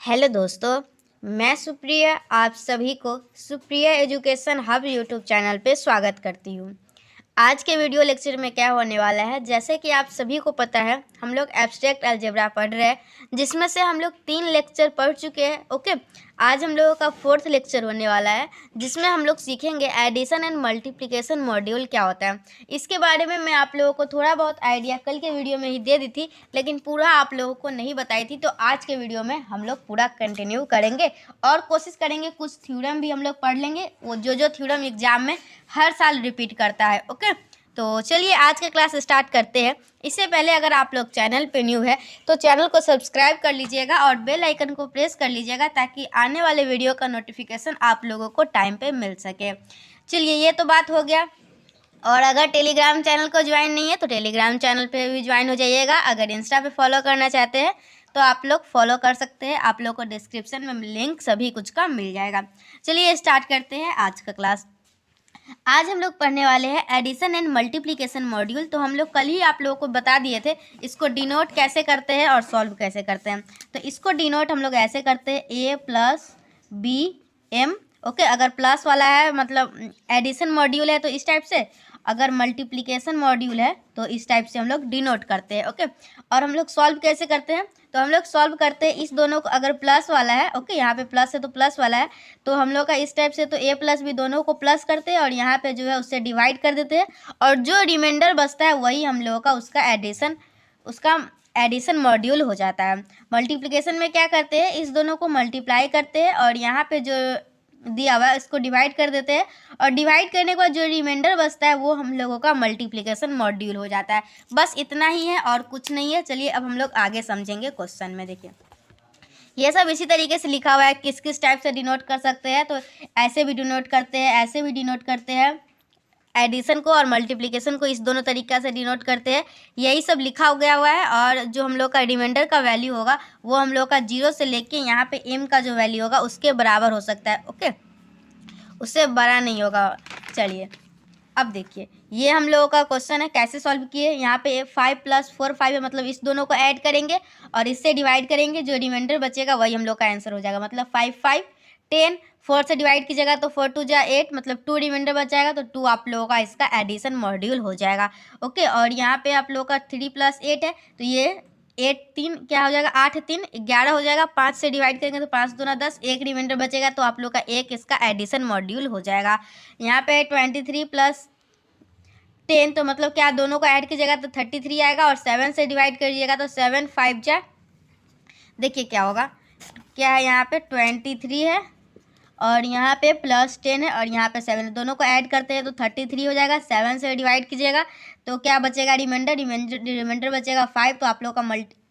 Hello दोस्तों, मैं सुप्रिया आप सभी को Supriya education hub YouTube channel पे स्वागत करती हूँ। आज के वीडियो लेक्चर में क्या होने वाला है, जैसे कि आप सभी को पता है हम लोग एब्स्ट्रैक्ट अलजेब्रा पढ़ रहे हैं, जिसमें से हम लोग 3 लेक्चर पढ़ चुके हैं। ओके, आज हम लोगों का 4th लेक्चर होने वाला है, जिसमें हम लोग सीखेंगे एडिशन एंड मल्टीप्लिकेशन मॉड्यूल क्या होता है। इसके बारे में मैं आप लोगों को थोड़ा बहुत आइडिया कल के वीडियो में ही दे दी थी, लेकिन पूरा आप लोगों को नहीं बताई थी। तो आज के वीडियो में हम लोग पूरा कंटिन्यू करेंगे और कोशिश करेंगे कुछ थ्योरम भी हम लोग पढ़ लेंगे, वो जो थ्योरम एग्जाम में हर साल रिपीट करता है। ओके, तो चलिए आज का क्लास स्टार्ट करते हैं। इससे पहले अगर आप लोग चैनल पे न्यू है तो चैनल को सब्सक्राइब कर लीजिएगा और बेल आइकन को प्रेस कर लीजिएगा, ताकि आने वाले वीडियो का नोटिफिकेशन आप लोगों को टाइम पे मिल सके। चलिए, ये तो बात हो गया। और अगर टेलीग्राम चैनल को ज्वाइन नहीं है तो टेलीग्राम चैनल पे भी ज्वाइन हो जाइएगा। अगर इंस्टा पे फॉलो करना चाहते हैं तो आप लोग फॉलो कर सकते हैं, आप लोग को डिस्क्रिप्शन में लिंक सभी कुछ का मिल जाएगा। चलिए स्टार्ट करते हैं आज का क्लास। आज हम लोग पढ़ने वाले हैं एडिशन एंड मल्टीप्लिकेशन मॉड्यूल। तो हम लोग कल ही आप लोगों को बता दिए थे इसको डिनोट कैसे करते हैं और सॉल्व कैसे करते हैं। तो इसको डिनोट हम लोग ऐसे करते हैं a plus b m. Okay, अगर प्लस वाला है मतलब एडिशन मॉड्यूल है तो इस टाइप से, अगर मल्टीप्लिकेशन मॉड्यूल है तो इस टाइप से हम लोग डिनोट करते हैं। ओके, और हम लोग सॉल्व कैसे करते हैं, तो हम लोग सॉल्व करते हैं इस दोनों को, अगर प्लस वाला है, ओके यहाँ पे प्लस है तो प्लस वाला है तो हम लोग का इस टाइप से, तो a प्लस भी दोनों को प्लस करते हैं और यहाँ पे जो है उससे डिवाइड कर देते हैं, और जो रिमाइंडर बचता है वही हम लोगों का उसका एडिशन मॉड्यूल हो जाता है। मल्टीप्लिकेशन में क्या करते हैं, इस दोनों को मल्टीप्लाई करते हैं और यहाँ पे जो दिया हुआ है इसको डिवाइड कर देते हैं, और डिवाइड करने के बाद जो रिमाइंडर बचता है वो हम लोगों का मल्टीप्लिकेशन मॉड्यूल हो जाता है। बस इतना ही है और कुछ नहीं है। चलिए अब हम लोग आगे समझेंगे क्वेश्चन में। देखिए ये सब इसी तरीके से लिखा हुआ है, किस किस टाइप से डिनोट कर सकते हैं, तो ऐसे भी डिनोट करते हैं, ऐसे भी डिनोट करते हैं। एडिशन को और मल्टीप्लिकेशन को इस दोनों तरीक़ा से डिनोट करते हैं। यही सब लिखा गया हुआ है, और जो हम लोग का रिमाइंडर का वैल्यू होगा वो हम लोग का 0 से लेके यहाँ पे m का जो वैल्यू होगा उसके बराबर हो सकता है। ओके, उससे बड़ा नहीं होगा। चलिए अब देखिए, ये हम लोगों का क्वेश्चन है, कैसे सॉल्व किए। यहाँ पे 5 + 4 5 है, मतलब इस दोनों को ऐड करेंगे और इससे डिवाइड करेंगे, जो रिमाइंडर बचेगा वही हम लोग का आंसर हो जाएगा। मतलब 5 5 10, 4 से डिवाइड कीजिएगा तो 4 2 जा 8, मतलब 2 रिमाइंडर बच जाएगा, तो 2 आप लोगों का इसका एडिशन मॉड्यूल हो जाएगा। ओके, और यहाँ पे आप लोगों का 3 + 8 है, तो ये 8 3 क्या हो जाएगा, 8 3 11 हो जाएगा। 5 से डिवाइड करेंगे तो 5 दूना 10, एक रिमाइंडर बचेगा, तो आप लोग का एक इसका एडिशन मॉड्यूल हो जाएगा। यहाँ पे 23 + 10, तो मतलब क्या, दोनों को ऐड कीजिएगा तो 33 आएगा, और 7 से डिवाइड करिएगा तो 7 5 जा, देखिए क्या होगा, क्या है यहाँ पे 23 है और यहाँ पे +10 है और यहाँ पे 7 है, दोनों को ऐड करते हैं तो 33 हो जाएगा। 7 से डिवाइड कीजिएगा तो क्या बचेगा, रिमाइंडर बचेगा 5, तो आप लोग का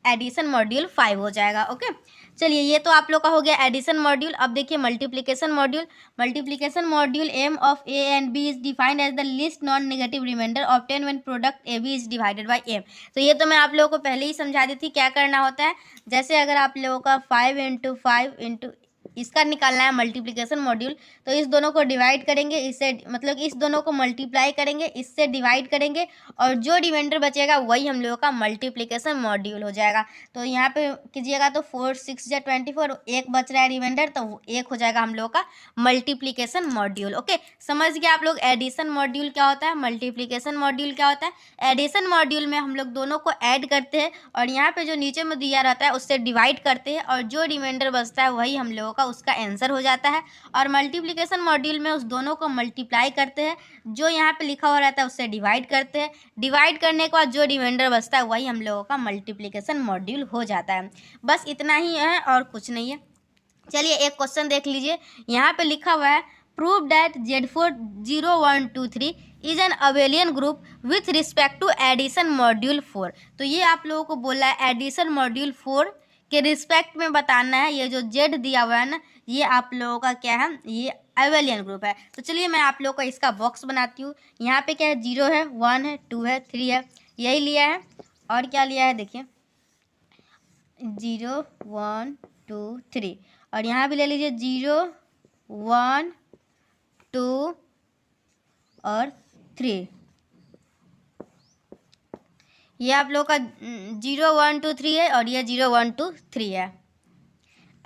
एडिशन मॉड्यूल 5 हो जाएगा। ओके, चलिए ये तो आप लोग का हो गया एडिशन मॉड्यूल। अब देखिए multiplication module m of a and b is defined as the least non negative remainder obtained when product ab is divided by m। तो ये तो मैं आप लोगों को पहले ही समझा दी थी क्या करना होता है। जैसे अगर आप लोगों का 5 × 5 × इसका निकालना है मल्टीप्लिकेशन मॉड्यूल, तो इस दोनों को डिवाइड करेंगे, इससे मतलब इस दोनों को मल्टीप्लाई करेंगे, इससे डिवाइड करेंगे, और जो रिमाइंडर बचेगा वही हम लोगों का मल्टीप्लिकेशन मॉड्यूल हो जाएगा। तो यहाँ पे कीजिएगा तो 4 6 जा 24, एक बच रहा है रिमाइंडर, तो एक हो जाएगा हम लोगों का मल्टीप्लिकेशन मॉड्यूल। ओके, समझ गया आप लोग एडिशन मॉड्यूल क्या होता है, मल्टीप्लिकेशन मॉड्यूल क्या होता है। एडिशन मॉड्यूल में हम लोग दोनों को ऐड करते हैं और यहाँ पे जो नीचे में दिया रहता है उससे डिवाइड करते हैं, और जो रिमाइंडर बचता है वही हम लोगों का उसका आंसर हो जाता है। और मल्टीप्लिकेशन मॉड्यूल में उस दोनों को मल्टीप्लाई करते हैं, जो यहाँ पे लिखा हुआ रहता है उससे डिवाइड करते हैं, डिवाइड करने के बाद जो रिमाइंडर बचता है वही हम लोगों का मल्टीप्लिकेशन मॉड्यूल हो जाता है। बस इतना ही है और कुछ नहीं है। चलिए एक क्वेश्चन देख लीजिए, यहाँ पे लिखा हुआ है prove that Z4 0 1 2 3 is an abelian group with respect to addition module 4। तो ये आप लोगों को बोला है एडिशन मॉड्यूल 4 के रिस्पेक्ट में बताना है। ये जो Z दिया हुआ है ना, ये आप लोगों का क्या है, ये अबेलियन ग्रुप है। तो चलिए मैं आप लोगों को इसका बॉक्स बनाती हूँ। यहाँ पे क्या है, 0 है, 1 है, 2 है, 3 है, यही लिया है। और क्या लिया है, देखिए 0 1 2 3, और यहाँ भी ले लीजिए 0 1 2 और 3। ये आप लोग का 0 1 2 3 है और ये 0 1 2 3 है।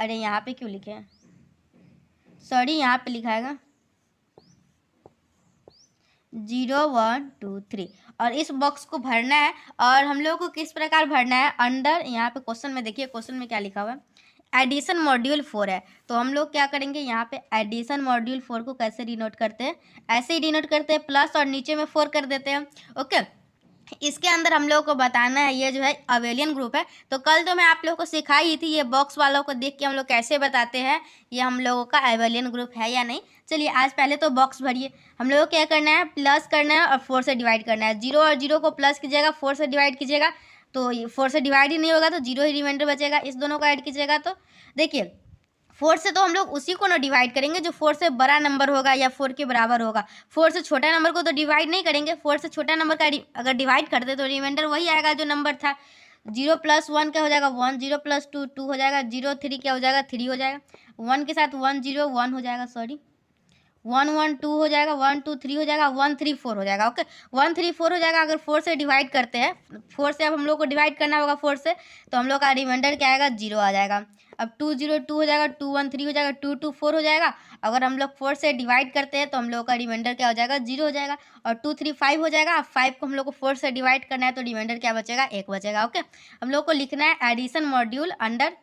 अरे यहाँ पे क्यों लिखे हैं, सॉरी, यहाँ पे लिखा है 0 1 2 3 और इस बॉक्स को भरना है। और हम लोग को किस प्रकार भरना है, अंडर, यहाँ पे क्वेश्चन में देखिए, क्वेश्चन में क्या लिखा हुआ है, एडिशन मॉड्यूल 4 है। तो हम लोग क्या करेंगे, यहाँ पे एडिशन मॉड्यूल 4 को कैसे डिनोट करते हैं, ऐसे ही डिनोट करते हैं, प्लस और नीचे में 4 कर देते हैं। ओके, इसके अंदर हम लोगों को बताना है ये जो है अबेलियन ग्रुप है। तो कल तो मैं आप लोगों को सिखाई ही थी, ये बॉक्स वालों को देख के हम लोग कैसे बताते हैं ये हम लोगों का अबेलियन ग्रुप है या नहीं। चलिए आज पहले तो बॉक्स भरिए। हम लोगों को क्या करना है, प्लस करना है और 4 से डिवाइड करना है। 0 और 0 को प्लस कीजिएगा, 4 से डिवाइड कीजिएगा तो 4 से डिवाइड ही नहीं होगा तो 0 ही रिमाइंडर बचेगा। इस दोनों को ऐड कीजिएगा तो देखिए 4 से तो हम लोग उसी को ना डिवाइड करेंगे जो 4 से बड़ा नंबर होगा या 4 के बराबर होगा। 4 से छोटा नंबर को तो डिवाइड नहीं करेंगे। 4 से छोटा नंबर का अगर डिवाइड करते तो रिमाइंडर वही आएगा जो नंबर था। 0 + 1 क्या हो जाएगा 1, 0 + 2 2 हो जाएगा, 0 3 क्या हो जाएगा 3 हो जाएगा, 1 के साथ 1 0 1 हो जाएगा, सॉरी 1 1 2 हो जाएगा, 1 2 3 हो जाएगा, 1 3 4 हो जाएगा। ओके, 1 3 4 हो जाएगा। अगर 4 से डिवाइड करते हैं, 4 से अब हम लोग को डिवाइड करना होगा 4 से, तो हम लोग का रिमाइंडर क्या आएगा 0 आ जाएगा। अब 2 0 2 हो जाएगा, 2 1 3 हो जाएगा, 2 2 4 हो जाएगा। अगर हम लोग 4 से डिवाइड करते हैं तो हम लोग का रिमाइंडर क्या हो जाएगा 0 हो जाएगा। और 2 3 5 हो जाएगा। 5 को हम लोग को 4 से डिवाइड करना है तो रिमाइंडर क्या बचेगा 1 बचेगा। ओके, हम लोग को लिखना है एडिशन मॉड्यूल अंडर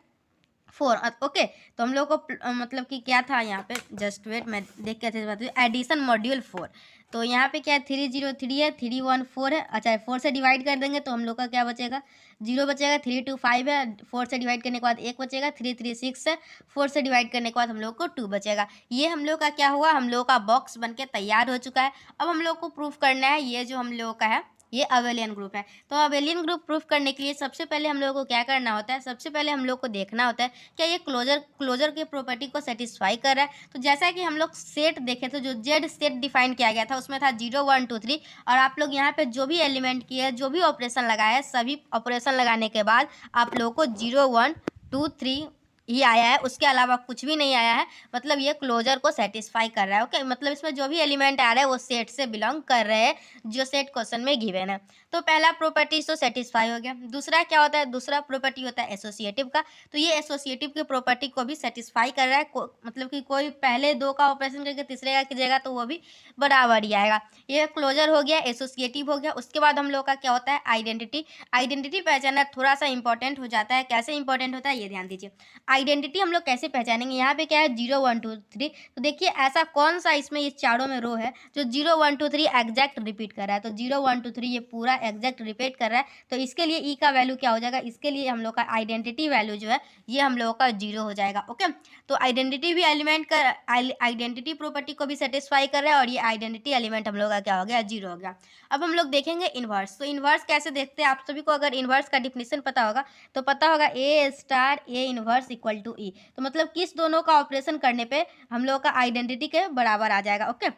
4। ओके, तो हम लोग को मतलब कि क्या था यहाँ पे, जस्ट वेट मैं देख के अच्छे से बताती हूँ। एडिशन मॉड्यूल 4, तो यहाँ पे क्या है 3 0 3 है, 3 1 4 है। अच्छा, 4 से डिवाइड कर देंगे तो हम लोग का क्या बचेगा 0 बचेगा। 3 2 5 है, 4 से डिवाइड करने के बाद 1 बचेगा। 3 3 6 है, 4 से डिवाइड करने के बाद हम लोग को 2 बचेगा। ये हम लोग का क्या हुआ, हम लोग का बॉक्स बन के तैयार हो चुका है। अब हम लोग को प्रूफ करना है ये जो हम लोग का है ये अबेलियन ग्रुप है। तो अबेलियन ग्रुप प्रूफ करने के लिए सबसे पहले हम लोग को क्या करना होता है, सबसे पहले हम लोग को देखना होता है क्या ये क्लोजर के प्रॉपर्टी को सेटिस्फाई कर रहा है। तो जैसा कि हम लोग सेट देखे थे, जो जेड सेट डिफाइन किया गया था उसमें था 0 1 2 3। और आप लोग यहाँ पे जो भी एलिमेंट किए, जो भी ऑपरेशन लगाया है, सभी ऑपरेशन लगाने के बाद आप लोग को 0 1 2 3 ही आया है, उसके अलावा कुछ भी नहीं आया है। मतलब ये क्लोजर को सेटिस्फाई कर रहा है। ओके, मतलब इसमें जो भी एलिमेंट आ रहा है वो सेट से बिलोंग कर रहे हैं जो सेट क्वेश्चन में गिवन है। तो पहला प्रॉपर्टी तो सेटिस्फाई हो गया। दूसरा क्या होता है, दूसरा प्रॉपर्टी होता है एसोसिएटिव का। तो ये एसोसिएटिव की प्रॉपर्टी को भी सेटिस्फाई कर रहा है। मतलब कि कोई पहले 2 का ऑपरेशन करके तीसरे का कीजिएगा तो वो भी बराबर ही आएगा। ये क्लोजर हो गया, एसोसिएटिव हो गया। उसके बाद हम लोग का क्या होता है आइडेंटिटी। आइडेंटिटी पहचानना थोड़ा सा इंपॉर्टेंट हो जाता है। कैसे इंपॉर्टेंट होता है ये ध्यान दीजिए। आइडेंटिटी हम लोग कैसे पहचानेंगे, यहाँ पे क्या है 0 1 2 3। तो देखिए ऐसा कौन सा इसमें ये चारों में रो है जो 0 1 2 3 एग्जैक्ट रिपीट कर रहा है। तो 0 1 2 3 ये पूरा एग्जैक्ट रिपीट कर रहा है। तो इसके लिए ई का वैल्यू क्या हो जाएगा, इसके लिए हम लोग का आइडेंटिटी वैल्यू जो है ये हम लोगों का 0 हो जाएगा। ओके, तो आइडेंटिटी भी एलिमेंट का आइडेंटिटी प्रॉपर्टी को भी सेटिस्फाई कर रहा है और ये आइडेंटिटी एलिमेंट हम लोग का क्या हो गया 0 हो गया। अब हम लोग देखेंगे इन्वर्स। तो इन्वर्स कैसे देखते हैं, आप सभी को अगर इन्वर्स का डिफिनीशन पता होगा तो पता होगा A star A inverse equal to E। तो मतलब किस दोनों का ऑपरेशन करने पे हम लोग का आइडेंटिटी के बराबर आ जाएगा। ओके,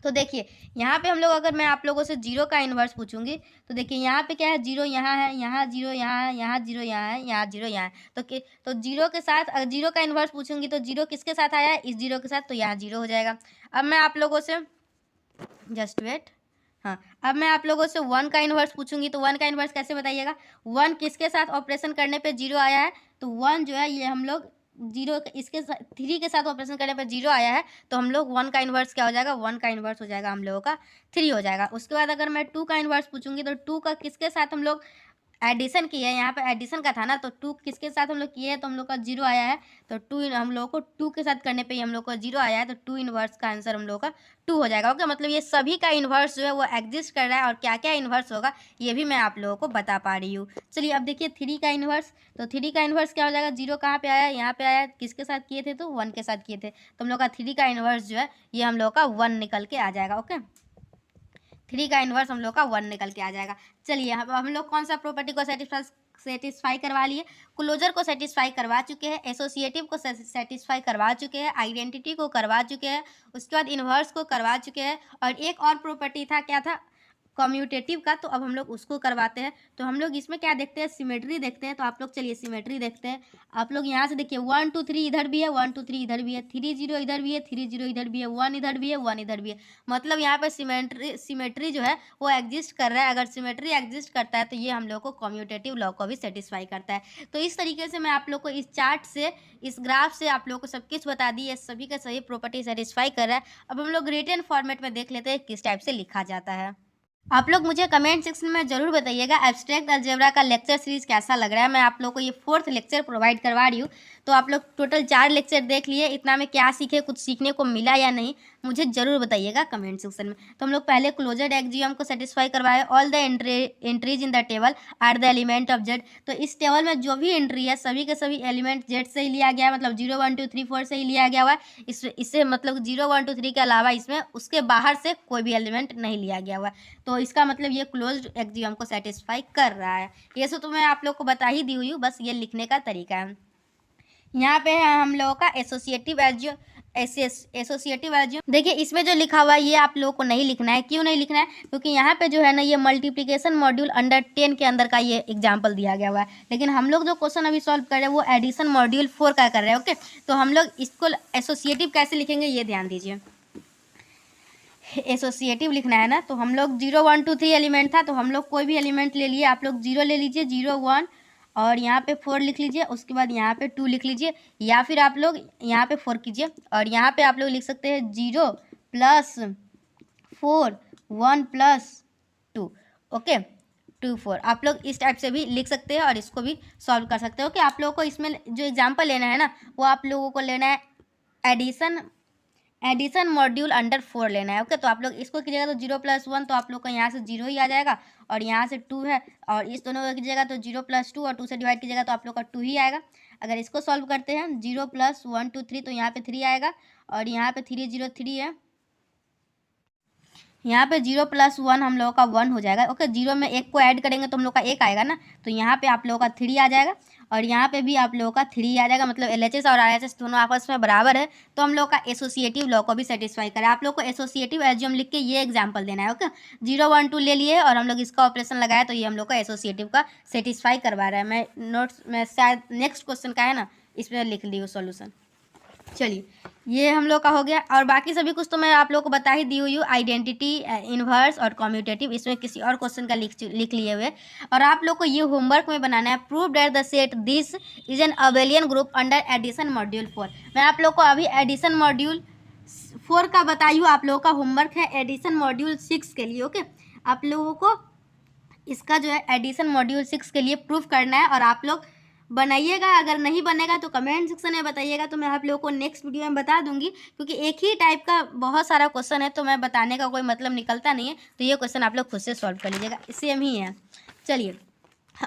तो देखिए यहाँ पे हम लोग, अगर मैं आप लोगों से 0 का इन्वर्स पूछूंगी तो देखिए यहाँ पे क्या है 0 यहाँ है, यहाँ 0 यहाँ है, यहाँ 0 यहाँ है, यहाँ 0 यहाँ है। तो 0 के साथ, अगर 0 का इन्वर्स पूछूंगी तो 0 किसके साथ आया है, इस 0 के साथ, तो यहाँ 0 हो जाएगा। अब मैं आप लोगों से जस्ट वेट, हाँ, अब मैं आप लोगों से 1 का इन्वर्स पूछूंगी तो 1 का इन्वर्स कैसे बताइएगा। 1 किसके साथ ऑपरेशन करने पे 0 आया है, तो 1 जो है ये हम लोग 0 इसके 3 के साथ ऑपरेशन करने पे 0 आया है। तो हम लोग 1 का इन्वर्स क्या हो जाएगा, 1 का इन्वर्स हो जाएगा हम लोगों का 3 हो जाएगा। उसके बाद अगर मैं 2 का इन्वर्स पूछूंगी तो 2 का किसके साथ हम लोग एडिशन की है, यहाँ पे एडिशन का था ना, तो 2 किसके साथ हम लोग किए हैं तो हम लोग का 0 आया है। तो 2 हम लोग को 2 के साथ करने पे ही हम लोग को 0 आया है। तो 2 इन्वर्स का आंसर हम लोग का 2 हो जाएगा। ओके, मतलब ये सभी का इन्वर्स जो है वो एग्जिस्ट कर रहा है और क्या क्या इन्वर्स होगा ये भी मैं आप लोगों को बता पा रही हूँ। चलिए अब देखिए 3 का इन्वर्स। तो 3 का इन्वर्स क्या हो जाएगा, 0 कहाँ पे आया है, यहाँ पे आया है। किसके साथ किए थे, तो 1 के साथ किए थे। तो हम लोग का 3 का इन्वर्स जो है ये हम लोग का 1 निकल के आ जाएगा। ओके, 3 का इन्वर्स हम लोग का 1 निकल के आ जाएगा। चलिए हम लोग कौन सा प्रॉपर्टी को सेटिस्फाई करवा लिए, क्लोजर को सेटिस्फाई करवा चुके हैं, एसोसिएटिव को सेटिस्फाई करवा चुके हैं, आइडेंटिटी को करवा चुके हैं, उसके बाद इन्वर्स को करवा चुके हैं। और एक और प्रॉपर्टी था, क्या था, कम्यूटेटिव का, तो अब हम लोग उसको करवाते हैं। तो हम लोग इसमें क्या देखते हैं, सिमेट्री देखते हैं। तो आप लोग चलिए सिमेट्री देखते हैं। आप लोग यहाँ से देखिए 1 2 3 इधर भी है, 1 2 3 इधर भी है, 3 0 इधर भी है, 3 0 इधर भी है, 1 इधर भी है, 1 इधर भी है। मतलब यहाँ पे सिमेट्री जो है वो एग्जिस्ट कर रहा है। अगर सिमेट्री एग्जिस्ट करता है तो ये हम लोग को कम्यूटेटिव लॉ को भी सेटिस्फाई करता है। तो इस तरीके से मैं आप लोग को इस चार्ट से, इस ग्राफ से आप लोग को सब कुछ बता दी है, सभी का सभी प्रॉपर्टी सेटिस्फाई कर रहा है। अब हम लोग रिटन फॉर्मेट में देख लेते हैं किस टाइप से लिखा जाता है। आप लोग मुझे कमेंट सेक्शन में ज़रूर बताइएगा एब्स्ट्रैक्ट अलजेब्रा का लेक्चर सीरीज कैसा लग रहा है। मैं आप लोग को ये 4th लेक्चर प्रोवाइड करवा रही हूँ। तो आप लोग टोटल 4 लेक्चर देख लिए, इतना में क्या सीखे, कुछ सीखने को मिला या नहीं, मुझे ज़रूर बताइएगा कमेंट सेक्शन में। तो हम लोग पहले क्लोजर एक्सियम को सेटिस्फाई करवाए। All the entries in the table are the element of z. तो इस टेबल में जो भी एंट्री है सभी के सभी एलिमेंट जेड से ही लिया गया है, मतलब 0 1 2 3 4 से ही लिया गया हुआ है। इससे मतलब 0 1 2 3 के अलावा इसमें उसके बाहर से कोई भी एलिमेंट नहीं लिया गया हुआ है। तो इसका मतलब ये क्लोज्ड एक्सियम को सेटिस्फाई कर रहा है। ये सब तो मैं आप लोग को बता ही दी हुई हूँ, बस ये लिखने का तरीका है। यहाँ पे है हम लोगों का एसोसिएटिव एल्जियम। देखिए इसमें जो लिखा हुआ है ये आप लोगों को नहीं लिखना है। क्यों नहीं लिखना है? क्योंकि यहाँ पे जो है ना ये मल्टीप्लिकेशन मॉड्यूल अंडर 10 के अंदर का ये एग्जाम्पल दिया गया हुआ है। लेकिन हम लोग जो क्वेश्चन अभी सॉल्व कर रहे हैं वो एडिशन मॉड्यूल 4 का कर रहे हैं। ओके, तो हम लोग इसको एसोसिएटिव कैसे लिखेंगे ये ध्यान दीजिए। एसोसिएटिव लिखना है ना, तो हम लोग 0 1 2 3 एलिमेंट था, तो हम लोग कोई भी एलिमेंट ले लिए। आप लोग 0 ले लीजिए, 0 1 और यहाँ पे 4 लिख लीजिए, उसके बाद यहाँ पे 2 लिख लीजिए, या फिर आप लोग यहाँ पे 4 कीजिए और यहाँ पे आप लोग लिख सकते हैं 0 + 4 1 + 2। ओके, 2 4 आप लोग इस टाइप से भी लिख सकते हैं और इसको भी सॉल्व कर सकते हो। ओके, आप लोगों को इसमें जो एग्जाम्पल लेना है ना वो आप लोगों को लेना है एडिशन मॉड्यूल अंडर 4 लेना है। ओके, तो आप लोग इसको कीजिएगा तो 0 + 1 तो आप लोग का यहाँ से 0 ही आ जाएगा और यहाँ से 2 है और इस दोनों का कीजिएगा तो 0 + 2 और 2 से डिवाइड कीजिएगा तो आप लोग का 2 ही आएगा। अगर इसको सॉल्व करते हैं 0 + 1 2 3 तो यहाँ पे 3 आएगा और यहाँ पे 3 0 3 है। यहाँ पे 0 + 1 हम लोगों का 1 हो जाएगा। ओके, 0 में 1 को ऐड करेंगे तो हम लोग का 1 आएगा ना, तो यहाँ पे आप लोगों का 3 आ जाएगा और यहाँ पे भी आप लोगों का 3 आ जाएगा। मतलब LHS और RHS दोनों आपस में बराबर है, तो हम लोग का एसोसिएटिव लॉ को भी सेटिस्फाई करें। आप लोग को एसोसिएटिव एल्जियम लिख के ये एग्जाम्पल देना है। ओके, 0 1 2 ले लिए और हम लोग इसका ऑपरेशन लगाया तो ये हम लोग का एसोसिएटिव का सेटिस्फाई करवा रहा है। मैं नोट्स में शायद नेक्स्ट क्वेश्चन का है ना इसमें लिख ली हूँ सोल्यूशन। चलिए ये हम लोग का हो गया और बाकी सभी कुछ तो मैं आप लोगों को बता ही दी हुई हूँ। आइडेंटिटी, इन्वर्स और कम्यूटेटिव इसमें किसी और क्वेश्चन का लिख लिए हुए और आप लोग को ये होमवर्क में बनाना है। Prove that the set this is an abelian group under addition module 4। मैं आप लोग को अभी एडिशन मॉड्यूल 4 का बताई हूँ। आप लोगों का होमवर्क है एडिशन मॉड्यूल 6 के लिए। ओके, आप लोगों को इसका जो है एडिशन मॉड्यूल 6 के लिए प्रूफ करना है और आप लोग बनाइएगा। अगर नहीं बनेगा तो कमेंट सेक्शन में बताइएगा, तो मैं आप लोगों को नेक्स्ट वीडियो में बता दूंगी। क्योंकि एक ही टाइप का बहुत सारा क्वेश्चन है तो मैं बताने का कोई मतलब निकलता नहीं है। तो ये क्वेश्चन आप लोग खुद से सॉल्व कर लीजिएगा, सेम ही है। चलिए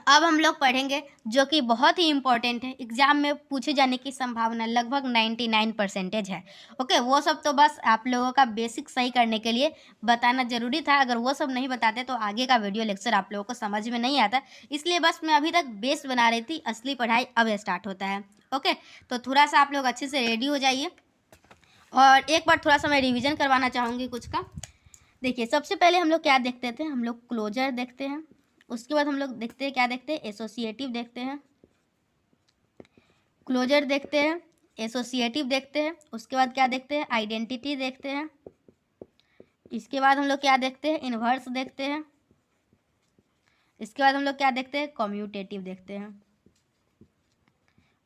अब हम लोग पढ़ेंगे जो कि बहुत ही इम्पोर्टेंट है, एग्जाम में पूछे जाने की संभावना लगभग 99% है। ओके, वो सब तो बस आप लोगों का बेसिक सही करने के लिए बताना ज़रूरी था। अगर वो सब नहीं बताते तो आगे का वीडियो लेक्चर आप लोगों को समझ में नहीं आता, इसलिए बस मैं अभी तक बेस बना रही थी। असली पढ़ाई अब स्टार्ट होता है। ओके, तो थोड़ा सा आप लोग अच्छे से रेडी हो जाइए और एक बार थोड़ा सा मैं रिविज़न करवाना चाहूँगी कुछ का। देखिए सबसे पहले हम लोग क्या देखते थे, हम लोग क्लोजर देखते हैं। उसके बाद हम लोग देखते हैं क्या देखते हैं, एसोसिएटिव देखते हैं, क्लोजर देखते हैं, एसोसिएटिव देखते हैं। उसके बाद क्या देखते हैं, आइडेंटिटी देखते हैं। इसके बाद हम लोग क्या देखते हैं, इन्वर्स देखते हैं। इसके बाद हम लोग क्या देखते हैं, कम्यूटेटिव देखते हैं।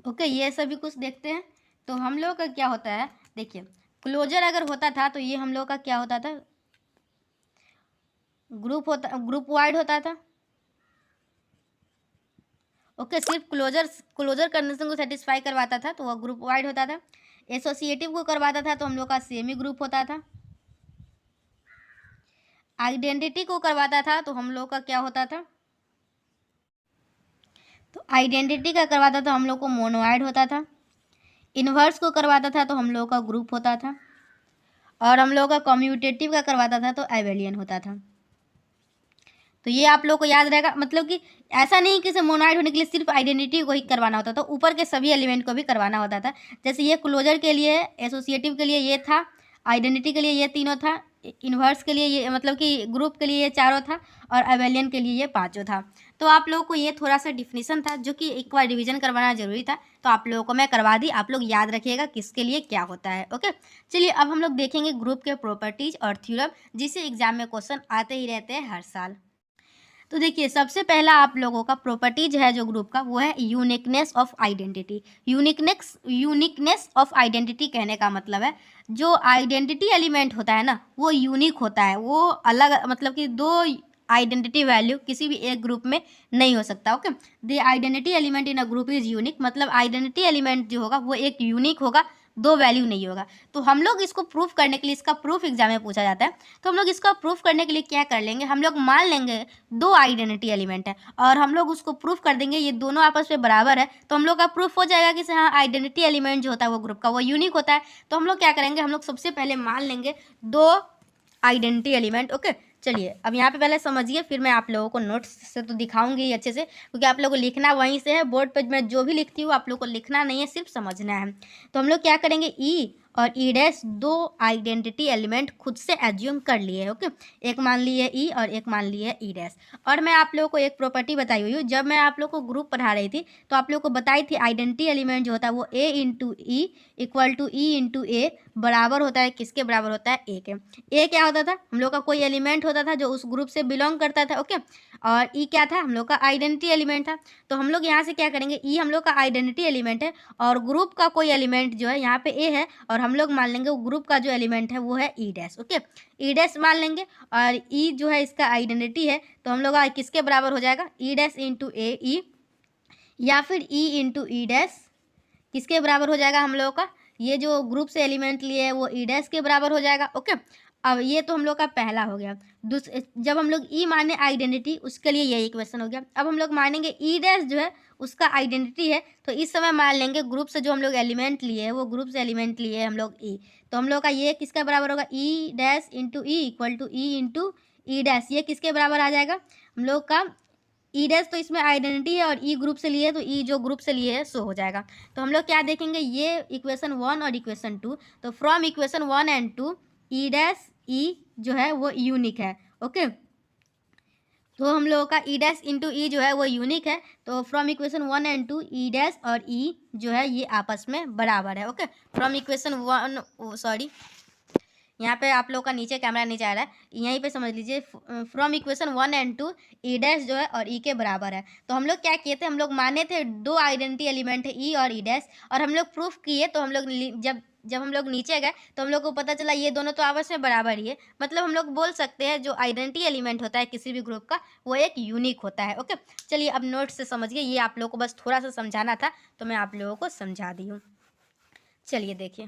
ओके, ये सभी कुछ देखते हैं। तो हम लोग का क्या होता है, देखिए क्लोजर अगर होता था तो ये हम लोग का क्या होता था, ग्रुप वाइड होता था। ओके, सिर्फ क्लोजर कंडीशन को सेटिस्फाई करवाता था तो वह ग्रुप वाइड होता था। एसोसिएटिव को करवाता था तो हम लोग का सेमी ग्रुप होता था। आइडेंटिटी को करवाता था तो हम लोग का क्या होता था, तो आइडेंटिटी का करवाता था हम लोग को मोनोआइड होता था। इन्वर्स को करवाता था तो हम लोग का ग्रुप होता था और हम लोग का कम्यूटेटिव का करवाता था तो एबेलियन होता था। तो ये आप लोग को याद रहेगा, मतलब कि ऐसा नहीं कि मोनोआइड होने के लिए सिर्फ आइडेंटिटी को ही करवाना होता था, तो ऊपर के सभी एलिमेंट को भी करवाना होता था। जैसे ये क्लोजर के लिए, एसोसिएटिव के लिए ये था, आइडेंटिटी के लिए ये तीनों था, इन्वर्स के लिए ये मतलब कि ग्रुप के लिए ये चारों था और अबेलियन के लिए ये पांचों था। तो आप लोगों को ये थोड़ा सा डिफिनीशन था जो कि एक बार रिवीजन करवाना जरूरी था, तो आप लोगों को मैं करवा दी। आप लोग याद रखिएगा किसके लिए क्या होता है। ओके, चलिए अब हम लोग देखेंगे ग्रुप के प्रॉपर्टीज और थ्योरम, जिससे एग्जाम में क्वेश्चन आते ही रहते हैं हर साल। तो देखिए सबसे पहला आप लोगों का प्रॉपर्टीज है जो ग्रुप का, वो है uniqueness of identity. Uniqueness of identity कहने का मतलब है जो आइडेंटिटी एलिमेंट होता है ना वो यूनिक होता है, वो अलग मतलब कि दो आइडेंटिटी वैल्यू किसी भी एक ग्रुप में नहीं हो सकता। Okay, the identity element in a group is unique, मतलब आइडेंटिटी एलिमेंट जो होगा वो एक यूनिक होगा, दो वैल्यू नहीं होगा। तो हम लोग इसको प्रूफ करने के लिए, इसका प्रूफ एग्जाम में पूछा जाता है, तो हम लोग इसका प्रूफ करने के लिए क्या कर लेंगे, हम लोग मान लेंगे दो आइडेंटिटी एलिमेंट है और हम लोग उसको प्रूफ कर देंगे ये दोनों आपस में बराबर है, तो हम लोग का प्रूफ हो जाएगा कि हाँ आइडेंटिटी एलिमेंट जो होता है वो ग्रुप का वो यूनिक होता है। तो हम लोग क्या करेंगे, हम लोग सबसे पहले मान लेंगे दो आइडेंटिटी एलिमेंट। ओके, चलिए अब यहाँ पे पहले समझिए, फिर मैं आप लोगों को नोट्स से तो दिखाऊंगी अच्छे से, क्योंकि आप लोगों को लिखना वहीं से है, बोर्ड पे मैं जो भी लिखती हूँ आप लोगों को लिखना नहीं है, सिर्फ समझना है। तो हम लोग क्या करेंगे, ई और ई डैश दो आइडेंटिटी एलिमेंट खुद से एज्यूम कर लिए। ओके, एक मान लिए ई और एक मान लिए ई डैश। और मैं आप लोगों को एक प्रॉपर्टी बताई हुई हूँ, जब मैं आप लोगों को ग्रुप पढ़ा रही थी तो आप लोगों को बताई थी आइडेंटिटी एलिमेंट जो होता है वो A into E equal to E into A बराबर होता है, किसके बराबर होता है, ए के। ए क्या होता था, हम लोग का कोई एलिमेंट होता था जो उस ग्रुप से बिलोंग करता था। ओके, और ई क्या था, हम लोग का आइडेंटिटी एलिमेंट था। तो हम लोग यहाँ से क्या करेंगे, ई हम लोग का आइडेंटिटी एलिमेंट है और ग्रुप का कोई एलिमेंट जो है यहाँ पे ए है, और हम लोग मान लेंगे वो ग्रुप का जो एलिमेंट है वो है ई डैश। ओके, ई डैश मान लेंगे और ई जो है इसका आइडेंटिटी है, तो हम लोग का किसके बराबर हो जाएगा, ई डैश इंटू ए ई, या फिर ई इंटू ई डैश किसके बराबर हो जाएगा, हम लोगों का ये जो ग्रुप से एलिमेंट लिए है वो ई डैश के बराबर हो जाएगा। ओके, अब ये तो हम लोग का पहला हो गया। जब हम लोग ई माने आइडेंटिटी, उसके लिए ये इक्वेशन हो गया। अब हम लोग मानेंगे ई डैश जो है उसका आइडेंटिटी है, तो इस समय मान लेंगे ग्रुप से जो हम लोग एलिमेंट लिए है वो ग्रुप से एलिमेंट लिए हम लोग ई, तो हम लोग का ये किसका बराबर होगा, e dash into E equal to E into e dash, ये किसके बराबर आ जाएगा, हम लोग का ई डैश तो इसमें आइडेंटिटी है और ई ग्रुप से लिए तो ई जो ग्रुप से लिए है सो हो जाएगा। तो हम लोग क्या देखेंगे, ये इक्वेशन 1 और इक्वेशन 2, तो from equation 1 and 2 E dash ई जो है वो यूनिक है। ओके, तो हम लोगों का ई डैश इंटू ई जो है वो यूनिक है, तो from equation 1 and 2 E dash और ई जो है ये आपस में बराबर है। ओके, फ्रॉम इक्वेशन 1 सॉरी यहाँ पे आप लोग का नीचे कैमरा नहीं जा रहा है, यहीं पे समझ लीजिए, from equation 1 and 2 E dash जो है और ई के बराबर है। तो हम लोग क्या किए थे, हम लोग माने थे दो आइडेंटिटी एलिमेंट है ई और ई डैश, और हम लोग प्रूफ किए, तो हम लोग जब हम लोग नीचे गए तो हम लोग को पता चला ये दोनों तो आपस में बराबर ही है। मतलब हम लोग बोल सकते हैं जो आइडेंटिटी एलिमेंट होता है किसी भी ग्रुप का वो एक यूनिक होता है। ओके, चलिए अब नोट से समझिए, ये आप लोगों को बस थोड़ा सा समझाना था तो मैं आप लोगों को समझा दी हूँ। चलिए देखिए,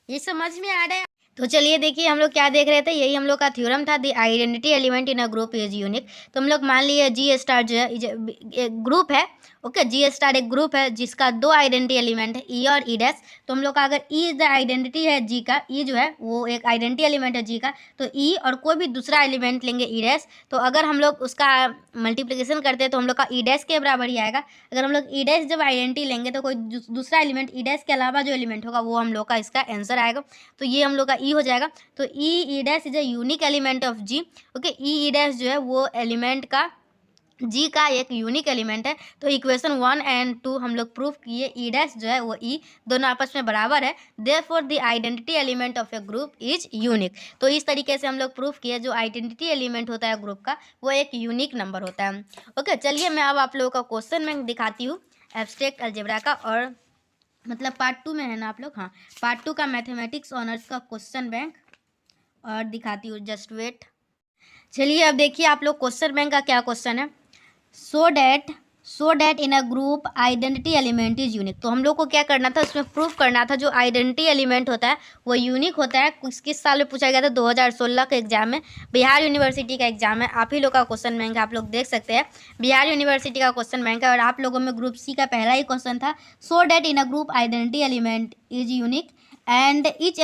ये समझ में आ रहा है। तो चलिए देखिए हम लोग क्या देख रहे थे, यही हम लोग का थ्योरम था, the identity element in a group is unique. तो हम लोग मान लिए जी स्टार जो है एक ग्रुप है। ओके, जी स्टार एक ग्रुप है जिसका दो आइडेंटिटी एलिमेंट है ई और ई डैश। तो हम लोग का अगर ई द आइडेंटिटी है जी का, ई जो है वो एक आइडेंटिटी एलिमेंट है जी का, तो ई और कोई भी दूसरा एलिमेंट लेंगे ई डैश, तो अगर हम लोग उसका मल्टीप्लिकेशन करते हैं तो हम लोग का ई डैश के बराबर ही आएगा। अगर हम लोग ई डैश जब आइडेंटिटी लेंगे तो कोई दूसरा एलिमेंट ई डैश के अलावा जो एलिमेंट होगा वो हम लोग का इसका आंसर आएगा, तो ये हम लोग का ई हो जाएगा। तो e dash is a unique element of g. Okay, e dash जो है वो एलिमेंट का जी का एक यूनिक एलिमेंट है। तो इक्वेशन 1 एंड 2 हम लोग प्रूफ किए ई डैश जो है वो ई दोनों आपस में बराबर है, therefore the identity element of A group is unique. तो इस तरीके से हम लोग प्रूफ किए जो आइडेंटिटी एलिमेंट होता है ग्रुप का वो एक यूनिक नंबर होता है। ओके, चलिए मैं अब आप लोगों का क्वेश्चन मैं दिखाती हूँ एब्स्ट्रैक्ट अलजेब्रा का, और मतलब पार्ट 2 में है ना आप लोग, हाँ पार्ट 2 का मैथमेटिक्स ऑनर्स का क्वेश्चन बैंक, और दिखाती हूँ, जस्ट वेट। चलिए अब देखिए आप लोग क्वेश्चन बैंक का क्या क्वेश्चन है, so that in a group identity element is unique. तो हम लोग को क्या करना था, उसमें प्रूफ करना था जो आइडेंटिटी एलिमेंट होता है वो यूनिक होता है। किस साल में पूछा गया था, 2016 के एग्जाम में, बिहार यूनिवर्सिटी का एग्जाम है, आप ही लोग का क्वेश्चन बैंक आप लोग देख सकते हैं, बिहार यूनिवर्सिटी का क्वेश्चन बैंक है, और आप लोगों में ग्रुप सी का पहला ही क्वेश्चन था, so that in a group identity element is unique and each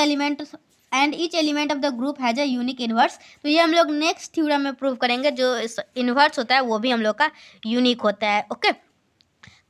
element of the group has a unique inverse. तो ये हम लोग नेक्स्ट थ्योरम में प्रूव करेंगे, जो इन्वर्स होता है वो भी हम लोग का यूनिक होता है। ओके,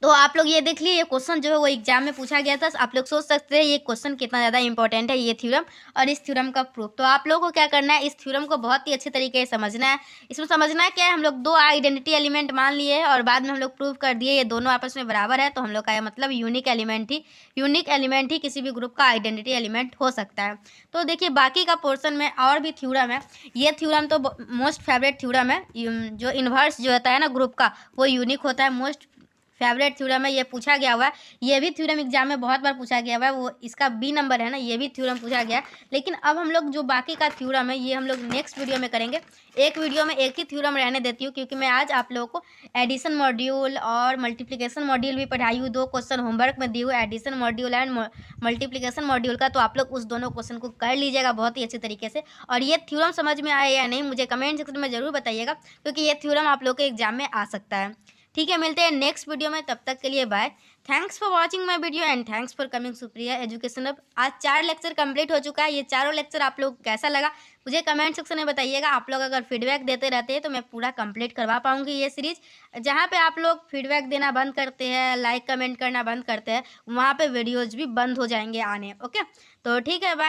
तो आप लोग ये देख लिए, ये क्वेश्चन जो है वो एग्जाम में पूछा गया था। आप लोग सोच सकते हैं ये क्वेश्चन कितना ज़्यादा इंपॉर्टेंट है, ये थ्योरम और इस थ्योरम का प्रूफ। तो आप लोगों को क्या करना है, इस थ्योरम को बहुत ही अच्छे तरीके से समझना है। इसमें समझना है क्या है, हम लोग दो आइडेंटिटी एलिमेंट मान लिए हैं और बाद में हम लोग प्रूव कर दिए ये दोनों आपस में बराबर है, तो हम लोग का मतलब यूनिक एलिमेंट ही किसी भी ग्रुप का आइडेंटिटी एलिमेंट हो सकता है। तो देखिए बाकी का पोर्शन में और भी थ्योरम है। ये थ्योरम तो मोस्ट फेवरेट थ्योरम है। जो इन्वर्स जो होता है ना ग्रुप का, वो यूनिक होता है, मोस्ट फेवरेट थ्योरम है, ये पूछा गया हुआ है। ये भी थ्योरम एग्जाम में बहुत बार पूछा गया हुआ है, वो इसका बी नंबर है ना, ये भी थ्योरम पूछा गया है। लेकिन अब हम लोग जो बाकी का थ्योरम है ये हम लोग नेक्स्ट वीडियो में करेंगे। एक वीडियो में एक ही थ्योरम रहने देती हूँ, क्योंकि मैं आज आप लोगों को एडिशन मॉड्यूल और मल्टीप्लिकेशन मॉड्यूल भी पढ़ाई हूँ। 2 क्वेश्चन होमवर्क में दी हुई, addition module and multiplication module का। तो आप लोग उस दोनों क्वेश्चन को कर लीजिएगा बहुत ही अच्छे तरीके से। और ये थ्योरम समझ में आया या नहीं मुझे कमेंट सेक्शन में ज़रूर बताइएगा, क्योंकि ये थ्योरम आप लोग के एग्जाम में आ सकता है। ठीक है, मिलते हैं नेक्स्ट वीडियो में, तब तक के लिए bye. Thanks for watching my video and thanks for coming Supriya education hub. आज 4 लेक्चर कंप्लीट हो चुका है। ये चारों लेक्चर आप लोग कैसा लगा मुझे कमेंट सेक्शन में बताइएगा। आप लोग अगर फीडबैक देते रहते हैं तो मैं पूरा कंप्लीट करवा पाऊंगी ये सीरीज। जहाँ पे आप लोग फीडबैक देना बंद करते हैं, लाइक कमेंट करना बंद करते हैं, वहाँ पे वीडियोज भी बंद हो जाएंगे आने। ओके, तो ठीक है, बाय।